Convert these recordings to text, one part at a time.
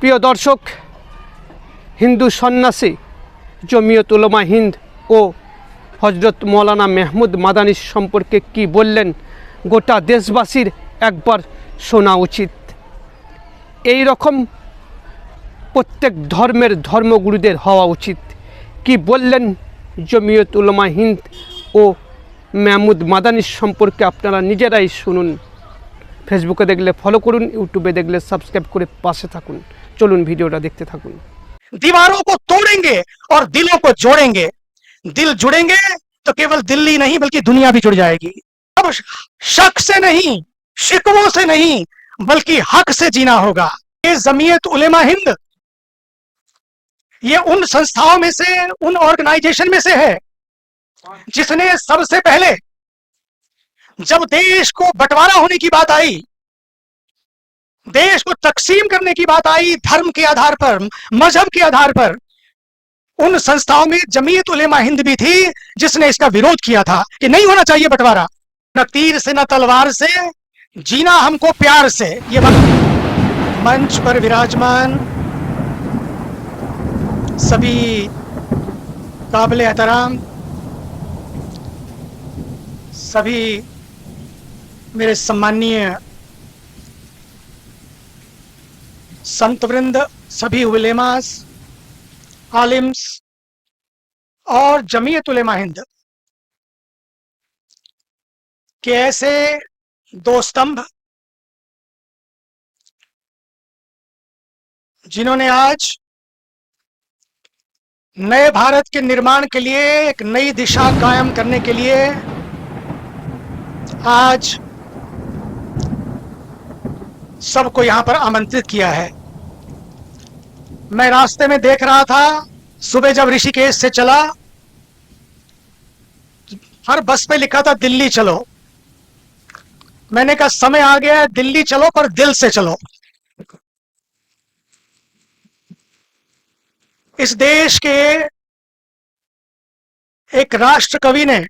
প্রিয় দর্শক, হিন্দু সন্ন্যাসী জমিয়ত উলামা হিন্দ ও হজরত মৌলানা মেহমুদ মাদানী সম্পর্কে কি বললেন গোটা দেশবাসীর একবার শোনা উচিত। এই রকম প্রত্যেক ধর্মের ধর্মগুরুদের হওয়া উচিত। কি বললেন জমিয়ত উলামা হিন্দ ও মেহমুদ মাদানী সম্পর্কে আপনারা নিজেরাই শুনুন। ফেসবুকে দেখলে ফলো করুন, ইউটিউবে দেখলে সাবস্ক্রাইব করে পাশে থাকুন। চলুন ভিডিওটা দেখতে থাকুন। दीवारों को तोड़ेंगे और दिलों को जोड़ेंगे। दिल जुड़ेंगे तो केवल दिल्ली नहीं बल्कि दुनिया भी जुड़ जाएगी। अब शक से नहीं, शिकवों से नहीं, बल्कि हक से जीना होगा। ये जमीयत उलेमा हिंद ये उन संस्थाओं में से, उन ऑर्गेनाइजेशन में से है जिसने सबसे पहले जब देश को बंटवारा होने की बात आई, देश को तकसीम करने की बात आई धर्म के आधार पर, मजहब के आधार पर, उन संस्थाओं में जमीयत उलेमा हिंद भी थी जिसने इसका विरोध किया था कि नहीं होना चाहिए बंटवारा। न तीर से न तलवार से, जीना हमको प्यार से। ये मंच पर विराजमान सभी काबिल एहतराम सभी मेरे सम्माननीय संत वृंद, सभी उलेमास, आलिम्स और जमीयत उलेमा हिंद के ऐसे दो स्तंभ जिन्होंने आज नए भारत के निर्माण के लिए, एक नई दिशा कायम करने के लिए आज सबको यहां पर आमंत्रित किया है। मैं रास्ते में देख रहा था, सुबह जब ऋषिकेश से चला, हर बस पे लिखा था दिल्ली चलो। मैंने कहा समय आ गया है, दिल्ली चलो पर दिल से चलो। इस देश के एक राष्ट्र कवि ने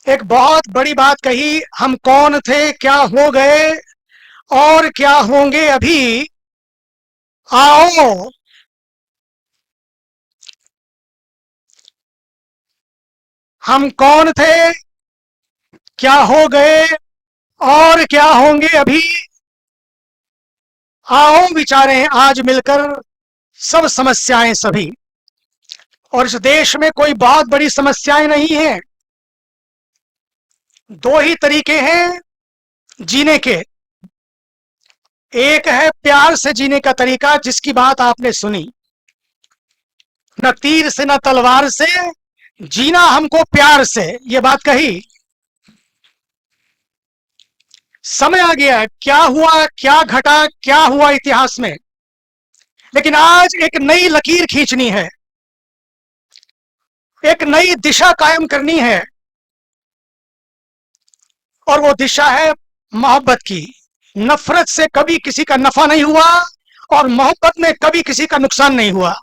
एक बहुत बड़ी बात कही, हम कौन थे, क्या हो गए और क्या होंगे अभी, आओ हम कौन थे, क्या हो गए और क्या होंगे अभी, आओ विचारें आज मिलकर सब समस्याएं सभी। और इस देश में कोई बहुत बड़ी समस्याएं नहीं हैं, दो ही तरीके हैं जीने के। एक है प्यार से जीने का तरीका, जिसकी बात आपने सुनी, न तीर से न तलवार से, जीना हमको प्यार से, ये बात कही। समय आ गया है, क्या हुआ, क्या घटा, क्या हुआ इतिहास में, लेकिन आज एक नई लकीर खींचनी है, एक नई दिशा कायम करनी है, और वो दिशा है मोहब्बत की। नफरत से कभी किसी का नफा नहीं हुआ और मोहब्बत में कभी किसी का नुकसान नहीं हुआ।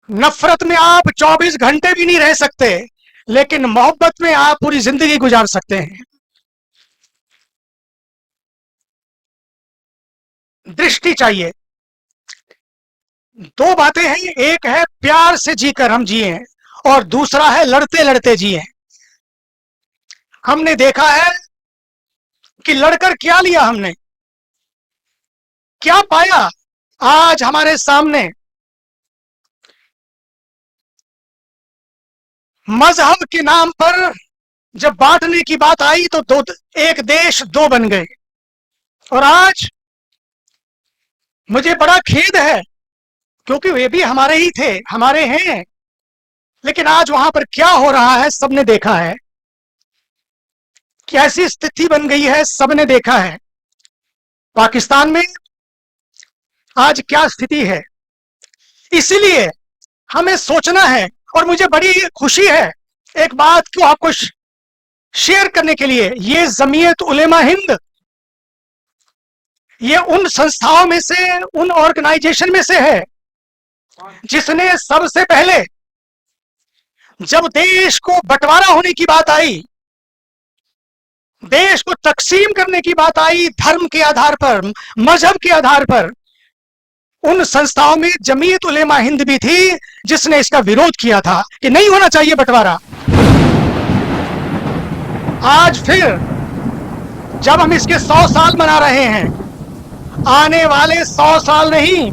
नफरत में आप 24 घंटे भी नहीं रह सकते, लेकिन मोहब्बत में आप पूरी जिंदगी गुजार सकते हैं। दृष्टि चाहिए। दो बातें हैं, एक है प्यार से जीकर हम जिए और दूसरा है लड़ते लड़ते जिए। हमने देखा है कि लड़कर क्या लिया, हमने क्या पाया। आज हमारे सामने मजहब के नाम पर जब बांटने की बात आई तो दो, एक देश दो बन गए। और आज मुझे बड़ा खेद है, क्योंकि वे भी हमारे ही थे, हमारे हैं, लेकिन आज वहां पर क्या हो रहा है सबने देखा है, कैसी स्थिति बन गई है सबने देखा है। पाकिस्तान में आज क्या स्थिति है, इसीलिए हमें सोचना है। और मुझे बड़ी खुशी है एक बात को आपको शेयर करने के लिए, ये जमीयत उलेमा हिंद ये उन संस्थाओं में से, उन ऑर्गेनाइजेशन में से है जिसने सबसे पहले जब देश को बंटवारा होने की बात आई, देश को तकसीम करने की बात आई धर्म के आधार पर, मजहब के आधार पर, उन संस्थाओं में जमीयत उलेमा हिंद भी थी जिसने इसका विरोध किया था कि नहीं होना चाहिए बंटवारा। आज फिर जब हम इसके 100 साल मना रहे हैं, आने वाले 100 साल नहीं,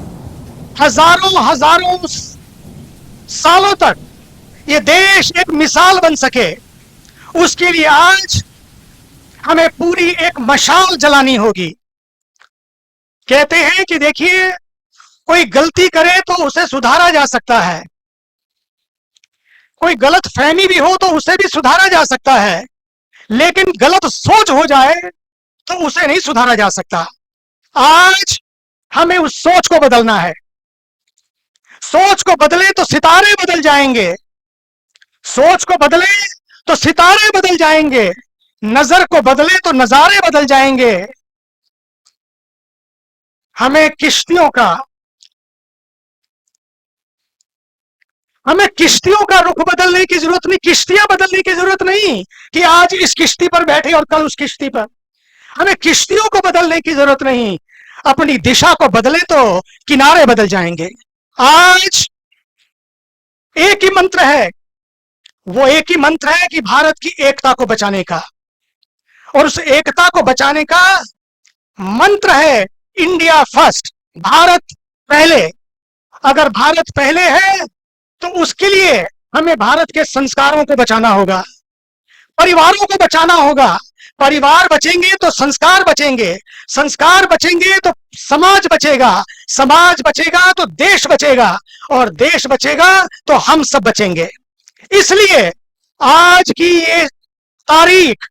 हजारों हजारों सालों तक ये देश एक मिसाल बन सके, उसके लिए आज हमें पूरी एक मशाल जलानी होगी। कहते हैं कि देखिए, कोई गलती करे तो उसे सुधारा जा सकता है, कोई गलत फहमी भी हो तो उसे भी सुधारा जा सकता है, लेकिन गलत सोच हो जाए तो उसे नहीं सुधारा जा सकता। आज हमें उस सोच को बदलना है। सोच को बदले तो सितारे बदल जाएंगे, सोच को बदले तो सितारे बदल जाएंगे, नजर को बदले तो नजारे बदल जाएंगे। हमें किश्तियों का रुख बदलने की जरूरत नहीं, किश्तियां बदलने की जरूरत नहीं कि आज इस किश्ती पर बैठे और कल उस किश्ती पर। हमें किश्तियों को बदलने की जरूरत नहीं, अपनी दिशा को बदले तो किनारे बदल जाएंगे। आज एक ही मंत्र है, वो एक ही मंत्र है कि भारत की एकता को बचाने का, और उस एकता को बचाने का मंत्र है इंडिया फर्स्ट, भारत पहले। अगर भारत पहले है तो उसके लिए हमें भारत के संस्कारों को बचाना होगा, परिवारों को बचाना होगा। परिवार बचेंगे तो संस्कार बचेंगे, संस्कार बचेंगे तो समाज बचेगा, समाज बचेगा तो देश बचेगा, और देश बचेगा तो हम सब बचेंगे। इसलिए आज की ये तारीख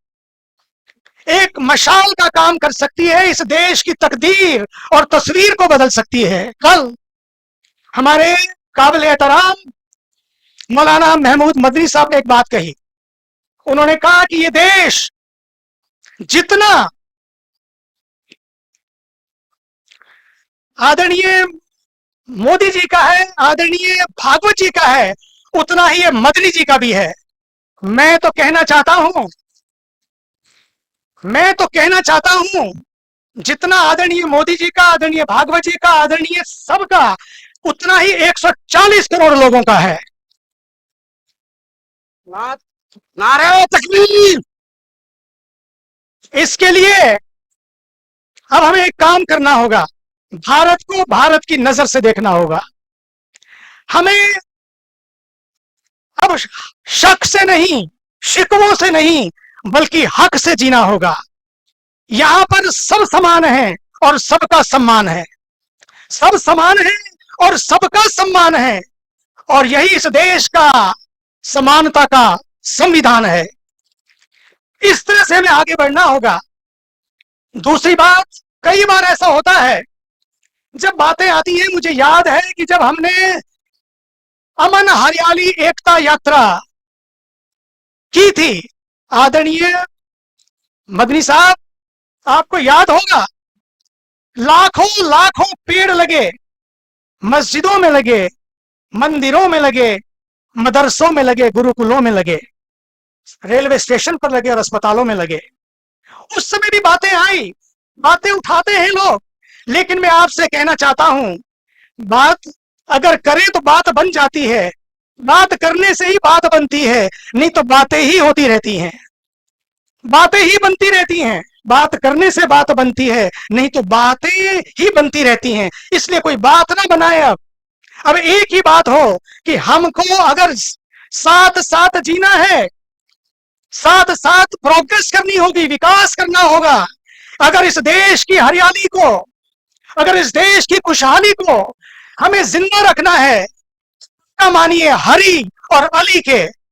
एक मशाल का काम कर सकती है, इस देश की तकदीर और तस्वीर को बदल सकती है। कल हमारे काबिल एहतराम मौलाना महमूद मदनी साहब ने एक बात कही, उन्होंने कहा कि ये देश जितना आदरणीय मोदी जी का है, आदरणीय भागवत जी का है, उतना ही मदनी जी का भी है। मैं तो कहना चाहता हूं जितना आदरणीय मोदी जी का, आदरणीय भागवत जी का, आदरणीय सबका, उतना ही 140 करोड़ लोगों का है। नारे तकबीर। इसके लिए अब हमें एक काम करना होगा, भारत को भारत की नजर से देखना होगा। हमें अब शक से नहीं, शिकवों से नहीं, बल्कि हक से जीना होगा। यहां पर सब समान है और सबका सम्मान है, सब समान है और सबका सम्मान है, और यही इस देश का समानता का संविधान है। इस तरह से हमें आगे बढ़ना होगा। दूसरी बात, कई बार ऐसा होता है जब बातें आती हैं, मुझे याद है कि जब हमने अमन हरियाली एकता यात्रा की थी, आदरणीय मदनी साहब, आपको याद होगा, लाखों लाखों पेड़ लगे, मस्जिदों में लगे, मंदिरों में लगे, मदरसों में लगे, गुरुकुलों में लगे, रेलवे स्टेशन पर लगे और अस्पतालों में लगे। उस समय भी बातें आई, बातें उठाते हैं लोग, लेकिन मैं आपसे कहना चाहता हूं, बात अगर करें तो बात बन जाती है, बात करने से ही बात बनती है, नहीं तो बातें ही होती रहती हैं, बातें ही बनती रहती हैं। बात करने से बात बनती है, नहीं तो बातें ही बनती रहती हैं। इसलिए कोई बात ना बनाए। अब एक ही बात हो कि हमको अगर साथ साथ जीना है, साथ साथ प्रोग्रेस करनी होगी, विकास करना होगा। अगर इस देश की हरियाली को, अगर इस देश की खुशहाली को हमें जिंदा रखना है, मानिए हरी और अली के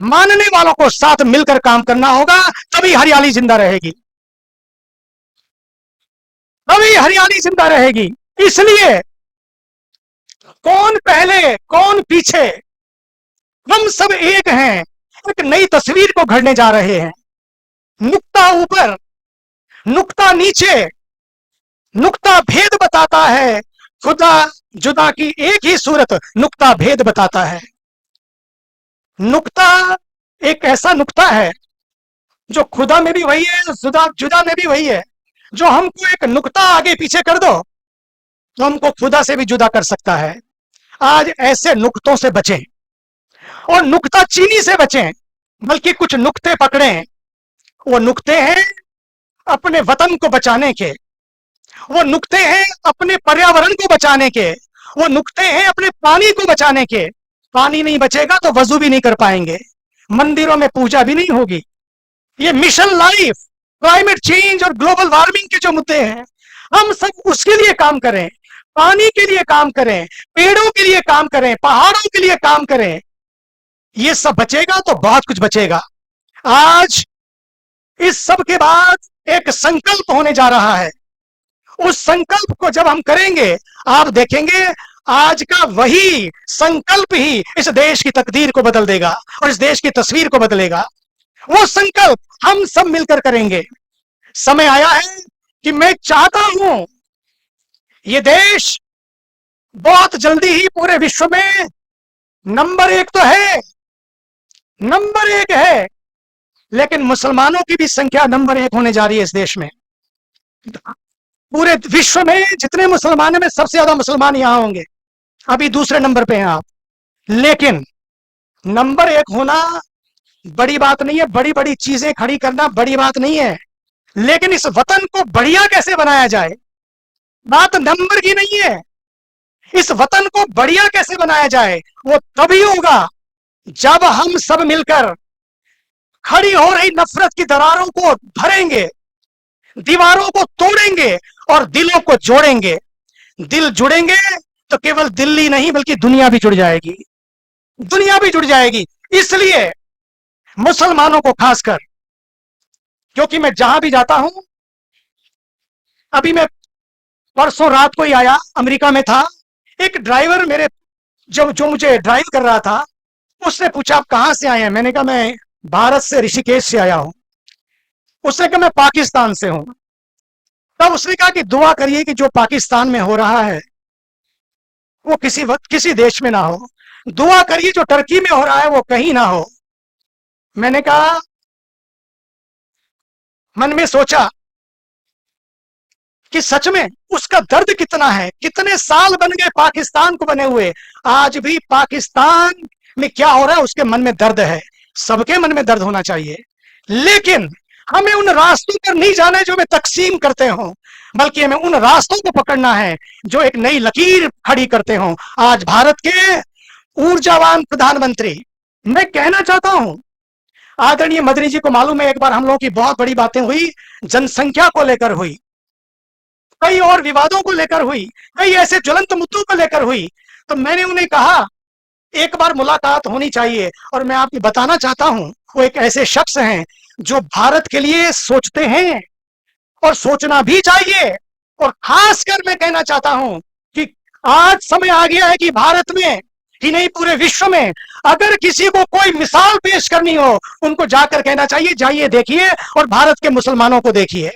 मानने वालों को साथ मिलकर काम करना होगा, तभी हरियाली जिंदा रहेगी, तभी हरियाली जिंदा रहेगी। इसलिए कौन पहले कौन पीछे, हम सब एक हैं, एक नई तस्वीर को घड़ने जा रहे हैं। नुक्ता ऊपर, नुक्ता नीचे, नुक्ता भेद बताता है, खुदा जुदा की एक ही सूरत नुक्ता भेद बताता है। नुक्ता एक ऐसा नुक्ता है जो खुदा में भी वही है, जुदा जुदा में भी वही है। जो हमको एक नुक्ता आगे पीछे कर दो तो हमको खुदा से भी जुदा कर सकता है। आज ऐसे नुक्तों से बचें, और नुक्ता चीनी से बचें, बल्कि कुछ नुक्ते पकड़ें। वो नुक्ते हैं अपने वतन को बचाने के, वो नुक्ते हैं अपने पर्यावरण को बचाने के, वो नुक्ते हैं अपने पानी को बचाने के। पानी नहीं बचेगा तो वजू भी नहीं कर पाएंगे, मंदिरों में पूजा भी नहीं होगी। ये मिशन लाइफ, क्लाइमेट चेंज और ग्लोबल वार्मिंग के जो मुद्दे हैं, हम सब उसके लिए काम करें, पानी के लिए काम करें, पेड़ों के लिए काम करें, पहाड़ों के लिए काम करें। ये सब बचेगा तो बहुत कुछ बचेगा। आज इस सब के बाद एक संकल्प होने जा रहा है। उस संकल्प को जब हम करेंगे, आप देखेंगे आज का वही संकल्प ही इस देश की तकदीर को बदल देगा और इस देश की तस्वीर को बदलेगा। वो संकल्प हम सब मिलकर करेंगे। समय आया है कि मैं चाहता हूं ये देश बहुत जल्दी ही पूरे विश्व में नंबर 1 तो है, नंबर 1 है, लेकिन मुसलमानों की भी संख्या नंबर 1 होने जा रही है इस देश में। पूरे विश्व में जितने मुसलमान हैं, में सबसे ज्यादा मुसलमान यहां होंगे। अभी दूसरे नंबर पे हैं आप। लेकिन नंबर 1 होना बड़ी बात नहीं है, बड़ी बड़ी चीजें खड़ी करना बड़ी बात नहीं है, लेकिन इस वतन को बढ़िया कैसे बनाया जाए, बात नंबर की नहीं है। इस वतन को बढ़िया कैसे बनाया जाए, वो तभी होगा जब हम सब मिलकर खड़ी हो रही नफरत की दरारों को भरेंगे, दीवारों को तोड़ेंगे और दिलों को जोड़ेंगे। दिल जुड़ेंगे तो केवल दिल्ली नहीं बल्कि दुनिया भी जुड़ जाएगी, दुनिया भी जुड़ जाएगी। इसलिए मुसलमानों को खासकर, क्योंकि मैं जहां भी जाता हूं, अभी मैं परसों रात को ही आया, अमेरिका में था। एक ड्राइवर मेरे जो मुझे ड्राइव कर रहा था, उसने पूछा आप कहां से आए हैं। मैंने कहा मैं भारत से, ऋषिकेश से आया हूं। उसने कहा मैं पाकिस्तान से हूं। तब उसने कहा कि दुआ करिए कि जो पाकिस्तान में हो रहा है वो किसी देश में ना हो, दुआ करिए जो टर्की में हो रहा है वो कहीं ना हो। मैंने कहा, मन में सोचा कि सच में उसका दर्द कितना है। कितने साल बन गए पाकिस्तान को बने हुए, आज भी पाकिस्तान में क्या हो रहा है उसके मन में दर्द है। सबके मन में दर्द होना चाहिए, लेकिन हमें उन रास्तों पर नहीं जाना है जो हमें तकसीम करते हो, बल्कि हमें उन रास्तों को पकड़ना है जो एक नई लकीर खड़ी करते हो। आज भारत के ऊर्जावान प्रधानमंत्री, मैं कहना चाहता हूं, आदरणीय मदनी जी को मालूम है, एक बार हम लोगों की बहुत बड़ी बातें हुई, जनसंख्या को लेकर हुई, कई और विवादों को लेकर हुई, कई ऐसे ज्वलंत मुद्दों को लेकर हुई। तो मैंने उन्हें कहा एक बार मुलाकात होनी चाहिए। और मैं आपको बताना चाहता हूं, वो एक ऐसे शख्स हैं जो भारत के लिए सोचते हैं और सोचना भी चाहिए। और खासकर मैं कहना चाहता हूं कि आज समय आ गया है कि भारत में ही नहीं पूरे विश्व में अगर किसी को कोई मिसाल पेश करनी हो, उनको जाकर कहना चाहिए जाइए देखिए और भारत के मुसलमानों को देखिए।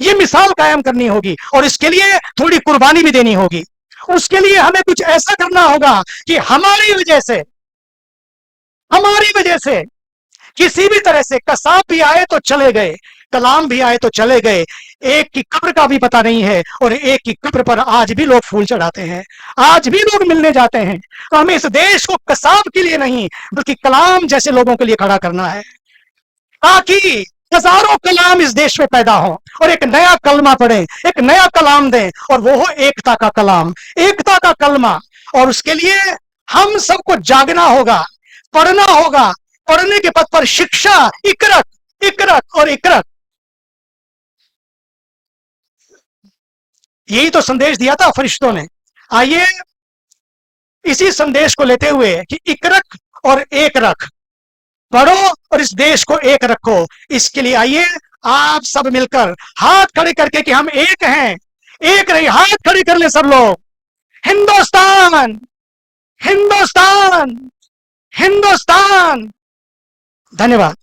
ये मिसाल कायम करनी होगी और इसके लिए थोड़ी कुर्बानी भी देनी होगी। उसके लिए हमें कुछ ऐसा करना होगा कि हमारी वजह से किसी भी तरह से कसाब भी आए तो चले गए, कलाम भी आए तो चले गए, एक की कब्र का भी पता नहीं है और एक की कब्र पर आज भी लोग फूल चढ़ाते हैं, आज भी लोग मिलने जाते हैं। तो हमें इस देश को कसाब के लिए नहीं बल्कि कलाम जैसे लोगों के लिए खड़ा करना है, ताकि हजारों कलाम इस देश में पैदा हो और एक नया कलमा पढ़े, एक नया कलाम दें, और वो हो एकता का कलाम, एकता का कलमा। और उसके लिए हम सबको जागना होगा, पढ़ना होगा, पढ़ने के पद पर शिक्षा, इकरत, इकरत और इकरत। यही तो संदेश दिया था फरिश्तों ने। आइए इसी संदेश को लेते हुए कि इकरत और एक रख, पढ़ो और इस देश को एक रखो, इसके लिए आइए आप सब मिलकर हाथ खड़े करके कि हम एक हैं, एक नहीं, हाथ खड़े कर ले सब लोग। हिंदुस्तान, हिंदुस्तान, हिंदुस्तान। धन्यवाद।